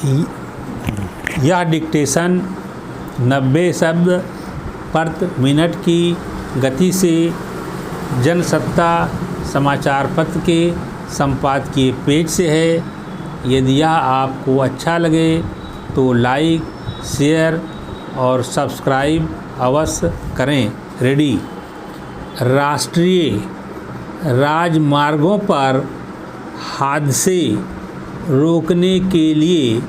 यह डिक्टेशन 90 शब्द प्रति मिनट की गति से जनसत्ता समाचार पत्र के संपादकीय पेज से है। यदि यह आपको अच्छा लगे तो लाइक, शेयर और सब्सक्राइब अवश्य करें। रेडी। राष्ट्रीय राजमार्गों पर हादसे रोकने के लिए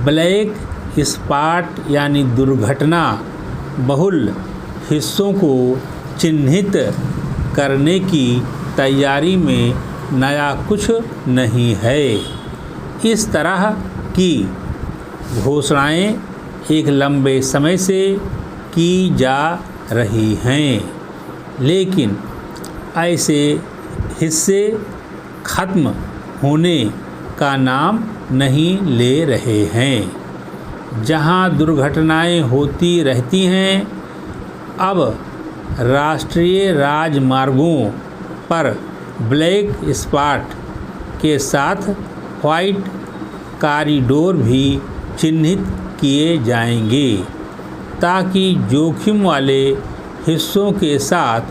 ब्लैक स्पॉट यानी दुर्घटना बहुल हिस्सों को चिन्हित करने की तैयारी में नया कुछ नहीं है। इस तरह की घोषणाएं एक लंबे समय से की जा रही हैं, लेकिन ऐसे हिस्से खत्म होने का नाम नहीं ले रहे हैं। जहां दुर्घटनाएं होती रहती हैं, अब राष्ट्रीय राजमार्गों पर ब्लैक स्पॉट के साथ वाइट कॉरिडोर भी चिन्हित किए जाएंगे, ताकि जोखिम वाले हिस्सों के साथ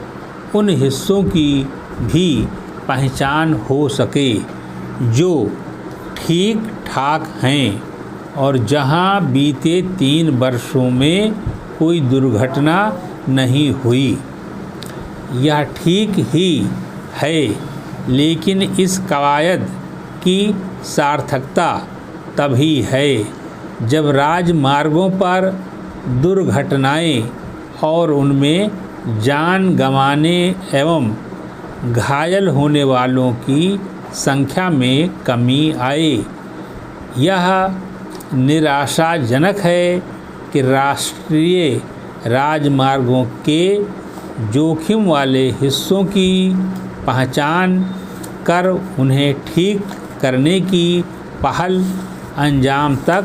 उन हिस्सों की भी पहचान हो सके जो ठीक ठाक हैं और जहां बीते 3 वर्षों में कोई दुर्घटना नहीं हुई। यह ठीक ही है, लेकिन इस कवायद की सार्थकता तभी है जब राजमार्गों पर दुर्घटनाएं और उनमें जान गंवाने एवं घायल होने वालों की संख्या में कमी आए। यह निराशाजनक है कि राष्ट्रीय राजमार्गों के जोखिम वाले हिस्सों की पहचान कर उन्हें ठीक करने की पहल अंजाम तक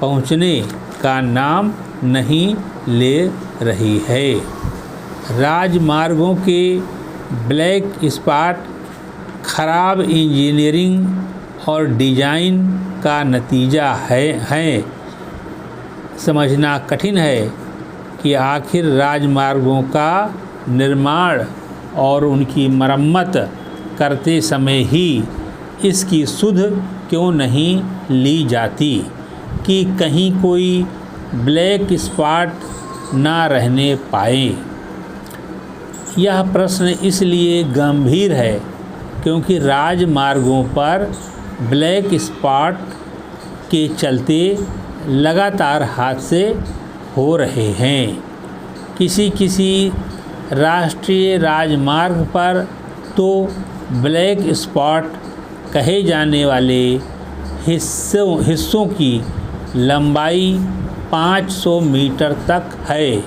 पहुंचने का नाम नहीं ले रही है। राजमार्गों के ब्लैक स्पॉट खराब इंजीनियरिंग और डिजाइन का नतीजा है। समझना कठिन है कि आखिर राजमार्गों का निर्माण और उनकी मरम्मत करते समय ही इसकी सुध क्यों नहीं ली जाती कि कहीं कोई ब्लैक स्पॉट ना रहने पाए। यह प्रश्न इसलिए गंभीर है क्योंकि राजमार्गों पर ब्लैक स्पॉट के चलते लगातार हादसे हो रहे हैं। किसी राष्ट्रीय राजमार्ग पर तो ब्लैक स्पॉट कहे जाने वाले हिस्सों की लंबाई 500 मीटर तक है।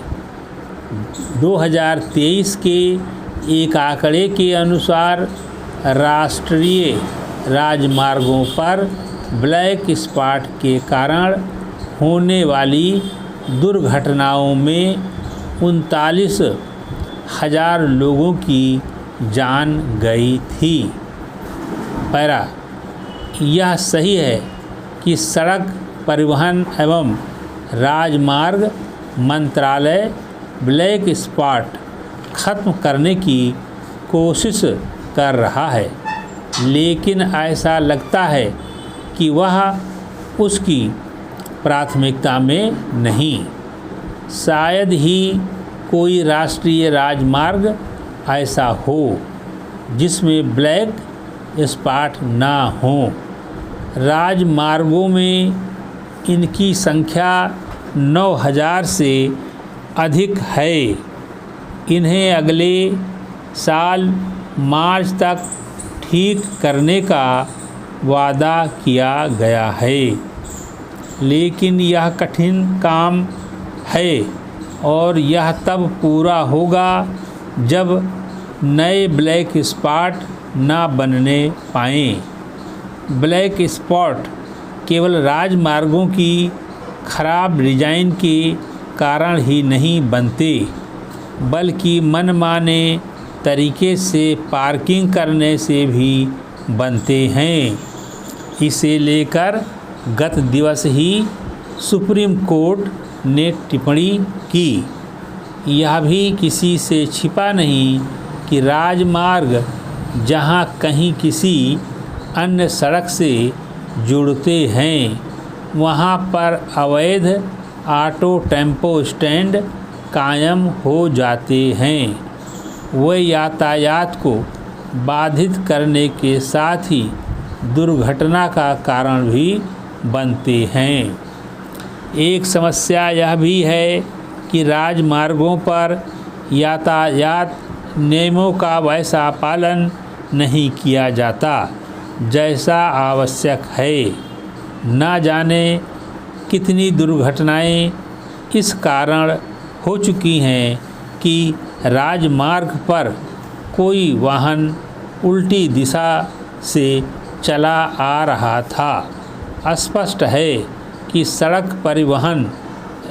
2023 के एक आंकड़े के अनुसार राष्ट्रीय राजमार्गों पर ब्लैक स्पॉट के कारण होने वाली दुर्घटनाओं में 39,000 लोगों की जान गई थी। पैरा, यह सही है कि सड़क परिवहन एवं राजमार्ग मंत्रालय ब्लैक स्पॉट खत्म करने की कोशिश कर रहा है, लेकिन ऐसा लगता है कि वह उसकी प्राथमिकता में नहीं। शायद ही कोई राष्ट्रीय राजमार्ग ऐसा हो जिसमें ब्लैक स्पॉट ना हो। राजमार्गों में इनकी संख्या 9,000 से अधिक है। इन्हें अगले साल मार्च तक ठीक करने का वादा किया गया है, लेकिन यह कठिन काम है और यह तब पूरा होगा जब नए ब्लैक स्पॉट ना बनने पाएँ। ब्लैक स्पॉट केवल राजमार्गों की खराब डिजाइन के कारण ही नहीं बनते, बल्कि मनमाने तरीके से पार्किंग करने से भी बनते हैं। इसे लेकर गत दिवस ही सुप्रीम कोर्ट ने टिप्पणी की। यह भी किसी से छिपा नहीं कि राजमार्ग जहां कहीं किसी अन्य सड़क से जुड़ते हैं, वहां पर अवैध ऑटो टेम्पो स्टैंड कायम हो जाते हैं। वे यातायात को बाधित करने के साथ ही दुर्घटना का कारण भी बनते हैं। एक समस्या यह भी है कि राजमार्गों पर यातायात नियमों का वैसा पालन नहीं किया जाता जैसा आवश्यक है। न जाने कितनी दुर्घटनाएं इस कारण हो चुकी हैं कि राजमार्ग पर कोई वाहन उल्टी दिशा से चला आ रहा था। स्पष्ट है कि सड़क परिवहन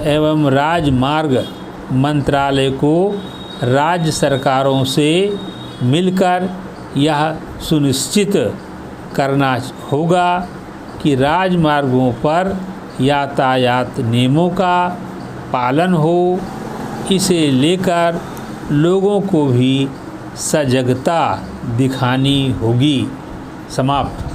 एवं राजमार्ग मंत्रालय को राज्य सरकारों से मिलकर यह सुनिश्चित करना होगा कि राजमार्गों पर यातायात नियमों का पालन हो। इसे लेकर लोगों को भी सजगता दिखानी होगी। समाप्त।